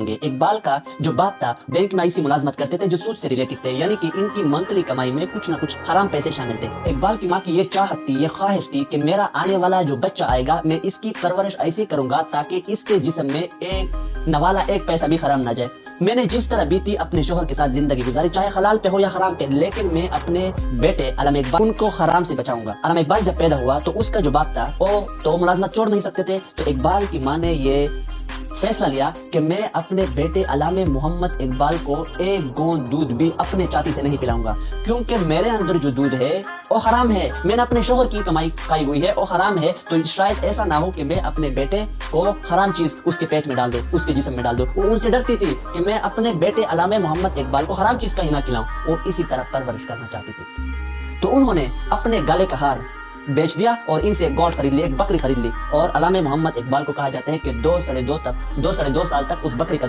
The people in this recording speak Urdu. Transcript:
اقبال کا جو باپ تھا بینک میں ایسی ملازمت کرتے تھے جو سود سے ریلیٹڈ تھے، یعنی کہ ان کی منتھلی کمائی میں کچھ نہ کچھ حرام پیسے شامل تھے۔ اقبال کی ماں کی یہ چاہت تھی، یہ خواہش تھی کہ میرا آنے والا جو بچہ آئے گا میں اس کی پرورش ایسی کروں گا تاکہ اس کے جسم میں ایک نوالا ایک پیسہ بھی حرام نہ جائے۔ میں نے جس طرح بیتی اپنے شوہر کے ساتھ زندگی گزاری، چاہے حلال پہ ہو یا حرام پہ، لیکن میں اپنے بیٹے علامہ اقبال ان کو حرام سے بچاؤں گا۔ علامہ اقبال جب پیدا ہوا تو اس کا جو باپ تھا وہ تو ملازمت چھوڑ نہیں سکتے تھے، تو اقبال کی ماں نے یہ فیصلہ لیا کہ میں اپنے بیٹے علامہ محمد اقبال کو ایک گوند دودھ بھی اپنے چاتی سے نہیں پلاؤں گا، کیونکہ میرے اندر جو دودھ ہے وہ حرام ہے، میں نے اپنے شوہر کی کمائی کھائی ہوئی ہے وہ حرام ہے، تو شاید ایسا نہ ہو کہ میں اپنے بیٹے کو حرام چیز اس کے پیٹ میں ڈال دوں، اس کے جسم میں ڈال دوں۔ وہ ان سے ڈرتی تھی کہ میں اپنے بیٹے علامہ محمد اقبال کو حرام چیز کہیں نہ کھلاؤں، وہ اسی طرح پرورش کرنا چاہتی تھی۔ تو انہوں نے اپنے گلے کا ہار بیچ دیا اور ان سے ایک گوٹ خرید لی، ایک بکری خرید لی، اور علامہ محمد اقبال کو کہا جاتا ہے کہ 2 ساڑھے 2 سال تک اس بکری کا